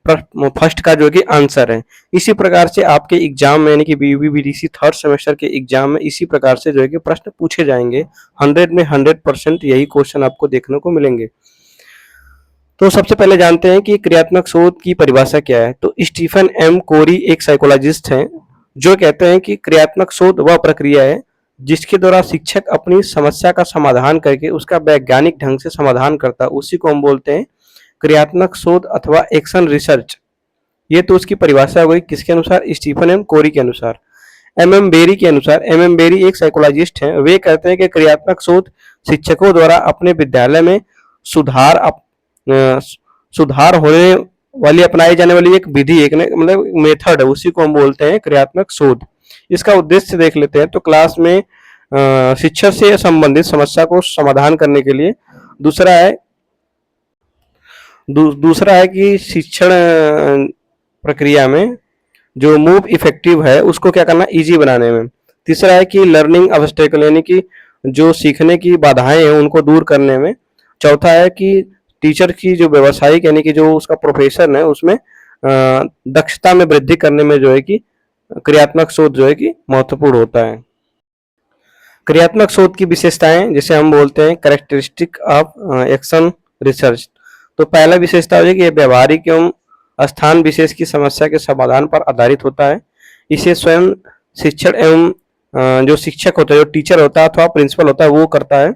फर्स्ट का जो कि आंसर है। इसी प्रकार से आपके एग्जाम में यानी कि बीयूबीडीसी थर्ड सेमेस्टर के एग्जाम में इसी प्रकार से जो है कि प्रश्न पूछे जाएंगे। 100 में 100% यही क्वेश्चन आपको देखने को मिलेंगे। तो सबसे पहले जानते हैं कि क्रियात्मक शोध की परिभाषा क्या है। तो स्टीफन एम कोरी एक साइकोलॉजिस्ट हैं जो कहते हैं कि क्रियात्मक शोध वह प्रक्रिया है जिसके द्वारा शिक्षक अपनी समस्या का समाधान करके उसका वैज्ञानिक ढंग से समाधान करता है, उसी को हम बोलते हैं क्रियात्मक शोध अथवा एक्शन रिसर्च। ये तो उसकी परिभाषा हो गई किसके अनुसार, स्टीफन एम कोरी के अनुसार। एम बेरी के अनुसार, एम बेरी एक साइकोलॉजिस्ट हैं, वे कहते हैं कि क्रियात्मक शोध शिक्षकों द्वारा अपने विद्यालय में सुधार होने वाली अपनाई जाने वाली एक विधि, एक मतलब मेथड है, उसी को हम बोलते हैं क्रियात्मक शोध। इसका उद्देश्य देख लेते हैं। तो क्लास में शिक्षा से संबंधित समस्या को समाधान करने के लिए। दूसरा है कि शिक्षण प्रक्रिया में जो मूव इफेक्टिव है उसको क्या करना, इजी बनाने में। तीसरा है कि लर्निंग ऑब्स्टेकल यानी कि जो सीखने की बाधाएं हैं उनको दूर करने में। चौथा है कि टीचर की जो व्यवसायिक यानी कि जो उसका प्रोफेशन है उसमें दक्षता में वृद्धि करने में जो है कि क्रियात्मक शोध जो है कि महत्वपूर्ण होता है। क्रियात्मक शोध की विशेषताएं जिसे हम बोलते हैं कैरेक्टरिस्टिक ऑफ एक्शन रिसर्च। तो पहला विशेषता है कि यह व्यवहारिक एवं स्थान विशेष की समस्या के समाधान पर आधारित होता है। इसे स्वयं शिक्षण एवं जो शिक्षक होता है, जो टीचर होता है अथवा प्रिंसिपल होता है, वो करता है।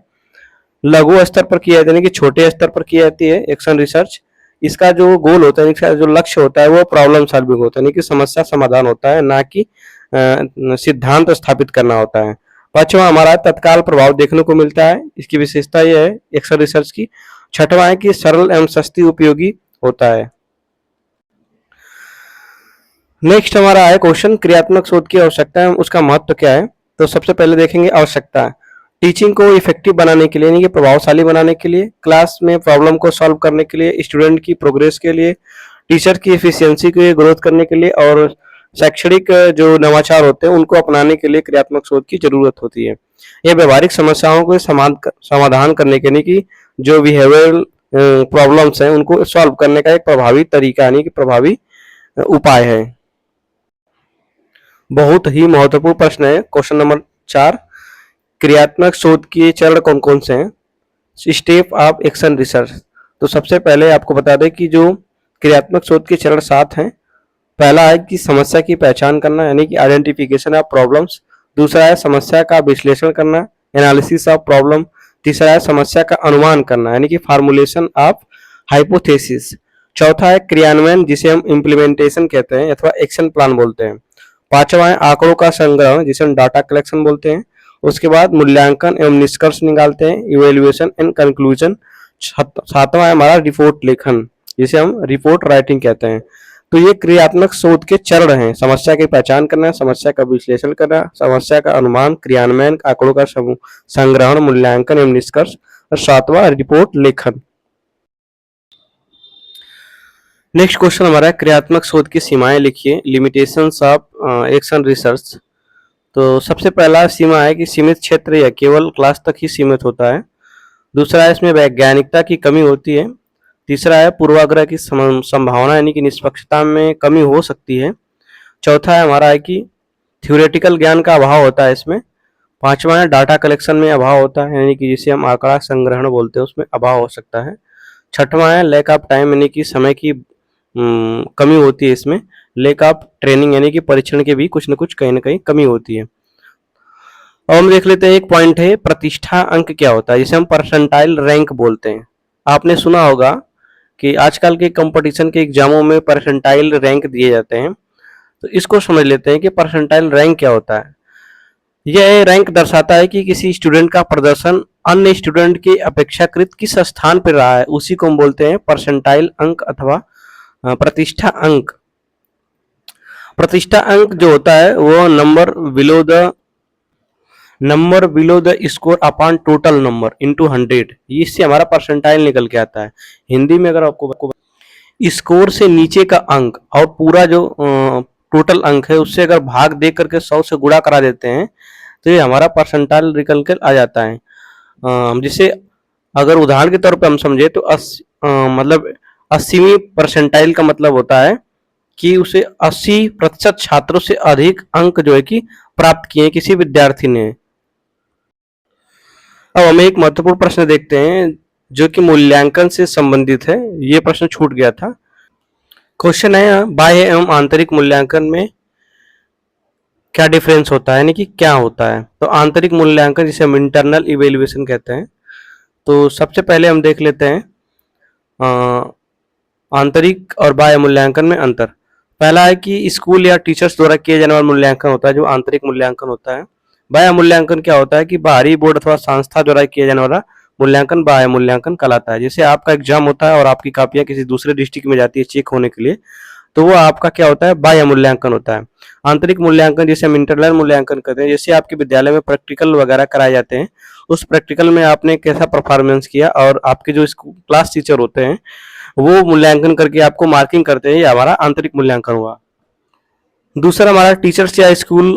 लघु स्तर पर किया जाता है, यानी कि छोटे स्तर पर की जाती है एक्शन रिसर्च। इसका जो गोल होता है, इसका जो लक्ष्य होता है वो प्रॉब्लम सॉल्विंग होता है, यानी कि समस्या समाधान होता है, ना कि सिद्धांत स्थापित करना होता है। पांचवा हमारा तत्काल प्रभाव देखने को मिलता है, इसकी विशेषता यह है एक्शन रिसर्च की। छठवां है कि सरल एवं सस्ती उपयोगी होता है। नेक्स्ट हमारा है क्वेश्चन क्रियात्मक शोध की आवश्यकता है, उसका महत्व क्या है। तो सबसे पहले देखेंगे आवश्यकता। टीचिंग को इफेक्टिव बनाने के लिए यानी कि प्रभावशाली बनाने के लिए, क्लास में प्रॉब्लम को सॉल्व करने के लिए, स्टूडेंट की प्रोग्रेस के लिए, टीचर की एफिशिएंसी को ग्रोथ करने के लिए और शैक्षणिक जो नवाचार होते हैं उनको अपनाने के लिए क्रियात्मक शोध की जरूरत होती है। यह व्यवहारिक समस्याओं को समाधान करने के यानी कि जो बिहेवियरल प्रॉब्लम्स हैं उनको सॉल्व करने का एक प्रभावी तरीका यानी कि प्रभावी उपाय है। बहुत ही महत्वपूर्ण प्रश्न है क्वेश्चन नंबर 4। क्रियात्मक शोध के चरण कौन कौन से हैं, स्टेप ऑफ एक्शन रिसर्च। तो सबसे पहले आपको बता दें कि जो क्रियात्मक शोध के चरण 7 हैं। पहला है कि समस्या की पहचान करना यानी कि आइडेंटिफिकेशन ऑफ प्रॉब्लम्स। दूसरा है समस्या का विश्लेषण करना, एनालिसिस ऑफ प्रॉब्लम। तीसरा है समस्या का अनुमान करना यानी कि फार्मूलेशन ऑफ हाइपोथेसिस। चौथा है क्रियान्वयन जिसे हम इम्प्लीमेंटेशन कहते हैं अथवा एक्शन प्लान बोलते हैं। पांचवा है आंकड़ों का संग्रह जिसे हम डाटा कलेक्शन बोलते हैं। उसके बाद मूल्यांकन एवं निष्कर्ष निकालते हैं, इवेल्युएशन एंड कंक्लूजन। सातवां है हमारा रिपोर्ट लेखन जिसे हम रिपोर्ट राइटिंग कहते हैं। तो ये क्रियात्मक शोध के चरण हैं, समस्या की पहचान करना, समस्या का विश्लेषण करना, समस्या का अनुमान, क्रियान्वयन, आंकड़ों का संग्रहण, मूल्यांकन एवं निष्कर्ष और सातवां रिपोर्ट लेखन। नेक्स्ट क्वेश्चन हमारा है क्रियात्मक शोध की सीमाएं लिखिए, लिमिटेशंस ऑफ एक्शन रिसर्च। तो सबसे पहला सीमा है कि सीमित क्षेत्र या केवल क्लास तक ही सीमित होता है। दूसरा है इसमें वैज्ञानिकता की कमी होती है। तीसरा है पूर्वाग्रह की संभावना यानी कि निष्पक्षता में कमी हो सकती है। चौथा है हमारा है कि थ्योरेटिकल ज्ञान का अभाव होता है इसमें। पांचवा है डाटा कलेक्शन में अभाव होता है, यानी कि जिसे हम आंकड़ा संग्रहण बोलते हैं, उसमें अभाव हो सकता है। छठवां है लैक ऑफ टाइम, यानी कि समय की कमी होती है इसमें। लैक ऑफ ट्रेनिंग, यानी कि परीक्षण की भी कुछ न कुछ कहीं न कहीं कमी होती है। अब हम देख लेते हैं, एक पॉइंट है प्रतिष्ठा अंक क्या होता है, जिसे हम परसेंटाइल रैंक बोलते हैं। आपने सुना होगा कि आजकल के कंपटीशन के एग्जामों में परसेंटाइल रैंक दिए जाते हैं। तो इसको समझ लेते हैं कि परसेंटाइल रैंक क्या होता है। यह रैंक दर्शाता है कि किसी स्टूडेंट का प्रदर्शन अन्य स्टूडेंट के अपेक्षाकृत किस स्थान पर रहा है, उसी को हम बोलते हैं परसेंटाइल अंक अथवा प्रतिष्ठा अंक। प्रतिष्ठा अंक जो होता है वो number below the score upon total number into 100, इससे हमारा परसेंटाइल निकल के आता है। हिंदी में अगर आपको स्कोर से नीचे का अंक और पूरा जो टोटल अंक है उससे अगर भाग दे करके 100 से गुणा करा देते हैं तो ये हमारा परसेंटाइल निकल कर आ जाता है। जिसे अगर उदाहरण के तौर पे हम समझे तो मतलब 80वीं परसेंटाइल का मतलब होता है कि उसे 80% छात्रों से अधिक अंक जो है कि प्राप्त किए किसी विद्यार्थी ने। अब हमें एक महत्वपूर्ण प्रश्न देखते हैं जो कि मूल्यांकन से संबंधित है। ये प्रश्न छूट गया था। क्वेश्चन है बाह्य एवं आंतरिक मूल्यांकन में क्या डिफरेंस होता है, यानी कि क्या होता है। तो आंतरिक मूल्यांकन जिसे हम इंटरनल इवेल्युएशन कहते हैं। तो सबसे पहले हम देख लेते हैं आंतरिक और बाह्य मूल्यांकन में अंतर। पहला है कि स्कूल या टीचर्स द्वारा किए जाने वाला मूल्यांकन होता है, जो आंतरिक मूल्यांकन होता है। बाह्य मूल्यांकन क्या होता है कि बाहरी बोर्ड अथवा संस्था द्वारा किया जाने वाला मूल्यांकन बाह्य मूल्यांकन कहलाता है। जैसे आपका एग्जाम होता है और आपकी कापियां किसी दूसरे डिस्ट्रिक्ट में जाती है चेक होने के लिए, तो वो आपका क्या होता है, बाह्य मूल्यांकन होता है। आंतरिक मूल्यांकन जिसे हम इंटरनल मूल्यांकन कहते हैं, जैसे आपके विद्यालय में प्रैक्टिकल वगैरह कराए जाते हैं, उस प्रैक्टिकल में आपने कैसा परफॉर्मेंस किया और आपके जो क्लास टीचर होते हैं वो मूल्यांकन करके आपको मार्किंग करते हैं, ये हमारा आंतरिक मूल्यांकन हुआ। दूसरा हमारा टीचर्स या स्कूल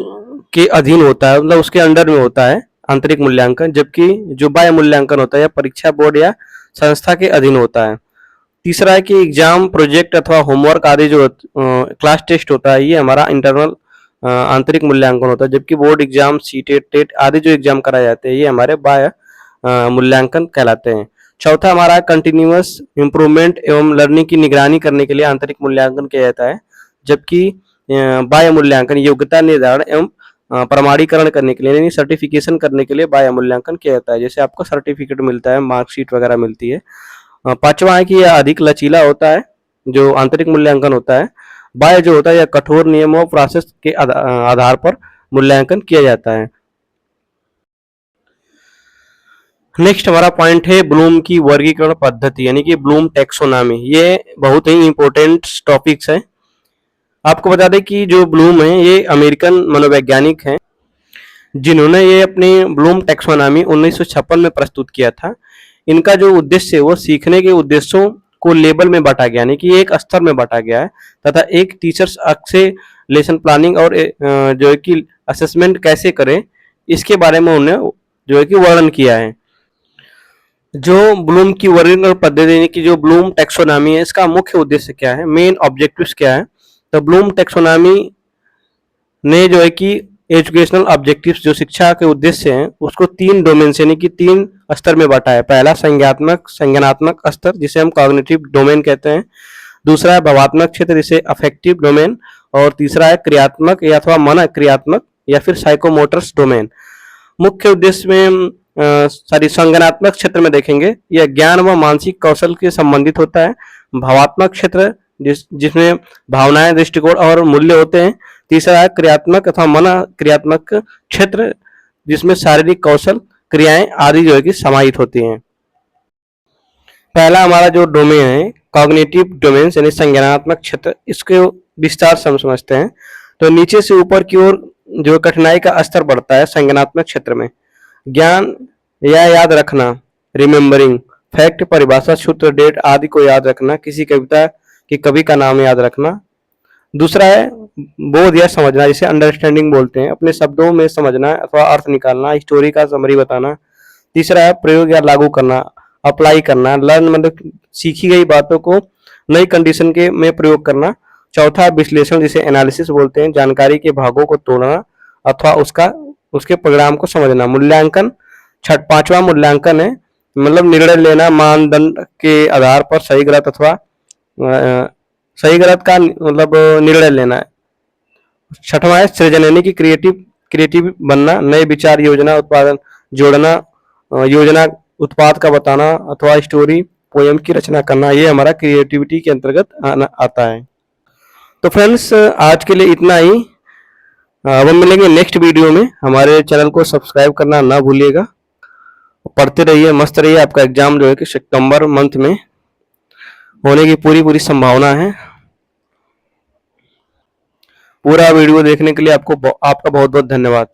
के अधीन होता है, मतलब उसके अंडर में होता है आंतरिक मूल्यांकन, जबकि जो बाह्य मूल्यांकन होता है या परीक्षा बोर्ड या संस्था के अधीन होता है। तीसरा है कि एग्जाम, प्रोजेक्ट अथवा होमवर्क आदि जो क्लास टेस्ट होता है, ये हमारा इंटरनल आंतरिक मूल्यांकन होता है, जबकि बोर्ड एग्जाम, सीटेट, टेट आदि जो एग्जाम कराए जाते हैं ये हमारे बाह्य मूल्यांकन कहलाते हैं। चौथा हमारा कंटिन्यूअस इम्प्रूवमेंट एवं लर्निंग की निगरानी करने के लिए आंतरिक मूल्यांकन किया जाता है, जबकि बाह्य मूल्यांकन योग्यता निर्धारण एवं प्रमाणीकरण करने के लिए, यानी सर्टिफिकेशन करने के लिए बाह्य मूल्यांकन किया जाता है। जैसे आपको सर्टिफिकेट मिलता है, मार्कशीट वगैरह मिलती है। पांचवा है कि यह अधिक लचीला होता है, जो आंतरिक मूल्यांकन होता है। बाह्य जो होता है यह कठोर नियमों प्रोसेस के आधार पर मूल्यांकन किया जाता है। नेक्स्ट हमारा पॉइंट है ब्लूम की वर्गीकरण पद्धति, यानी कि ब्लूम टैक्सोनॉमी। ये बहुत ही इंपॉर्टेंट टॉपिक्स है। आपको बता दें कि जो ब्लूम है ये अमेरिकन मनोवैज्ञानिक हैं, जिन्होंने ये अपनी ब्लूम टैक्सोनॉमी 1956 में प्रस्तुत किया था। इनका जो उद्देश्य है वो सीखने के उद्देश्यों को लेबल में बांटा गया, यानी कि एक स्तर में बांटा गया है, तथा एक टीचर्स अच्छे लेसन प्लानिंग और जो है कि असेसमेंट कैसे करें इसके बारे में उन्होंने जो है कि वर्णन किया है। जो ब्लूम की वर्गीकरण पद्धति, यानी कि जो ब्लूम टैक्सोनॉमी है, इसका मुख्य उद्देश्य क्या है, मेन ऑब्जेक्टिव्स क्या है। तो ब्लूम टैक्सोनॉमी ने जो है कि एजुकेशनल ऑब्जेक्टिव्स, जो शिक्षा के उद्देश्य हैं, उसको 3 डोमेन यानी कि 3 स्तर में बांटा है। पहला संज्ञानात्मक स्तर, जिसे हम कॉग्निटिव डोमेन कहते हैं। दूसरा है भावात्मक क्षेत्र, जिसे अफेक्टिव डोमेन। और तीसरा है क्रियात्मक या अथवा मन क्रियात्मक या फिर साइकोमोटर्स डोमेन। मुख्य उद्देश्य में संज्ञानात्मक क्षेत्र में देखेंगे, यह ज्ञान व मानसिक कौशल के संबंधित होता है। भावात्मक क्षेत्र जिसमें भावनाएं, दृष्टिकोण और मूल्य होते हैं। तीसरा है क्रियात्मक अथवा मन क्रियात्मक क्षेत्र, जिसमें शारीरिक कौशल, क्रियाएं आदि जो है कि समाहित होती हैं। पहला हमारा जो डोमेन है कॉग्निटिव डोमेन यानी संज्ञानात्मक क्षेत्र, इसके विस्तार से हम समझते हैं। तो नीचे से ऊपर की ओर जो कठिनाई का स्तर बढ़ता है संज्ञानात्मक क्षेत्र में। ज्ञान या याद रखना, रिमेम्बरिंग, फैक्ट, परिभाषा, सूत्र, डेट आदि को याद रखना, किसी कविता के कवि का नाम याद रखना। दूसरा है बोध या समझना, जिसे अंडरस्टैंडिंग बोलते हैं, अपने शब्दों में समझना अथवा अर्थ निकालना, स्टोरी का समरी बताना। तीसरा है प्रयोग या लागू करना, अप्लाई करना, लर्न मतलब सीखी गई बातों को नई कंडीशन के में प्रयोग करना। चौथा विश्लेषण, जिसे एनालिसिस बोलते हैं, जानकारी के भागों को तोड़ना अथवा उसका उसके परिणाम को समझना। मूल्यांकन पांचवा मूल्यांकन है, मतलब निर्णय लेना मानदंड के आधार पर सही गलत अथवा सही गलत का मतलब निर्णय लेना है। छठवां है सृजन, यानी कि क्रिएटिव बनना, नए विचार, योजना, उत्पादन जोड़ना, योजना उत्पाद का बताना अथवा स्टोरी पोयम की रचना करना, ये हमारा क्रिएटिविटी के अंतर्गत आता है। तो फ्रेंड्स आज के लिए इतना ही। अब हम मिलेंगे नेक्स्ट वीडियो में। हमारे चैनल को सब्सक्राइब करना ना भूलिएगा। पढ़ते रहिए, मस्त रहिए। आपका एग्जाम जो है कि सितंबर मंथ में होने की पूरी संभावना है। पूरा वीडियो देखने के लिए आपका बहुत बहुत धन्यवाद।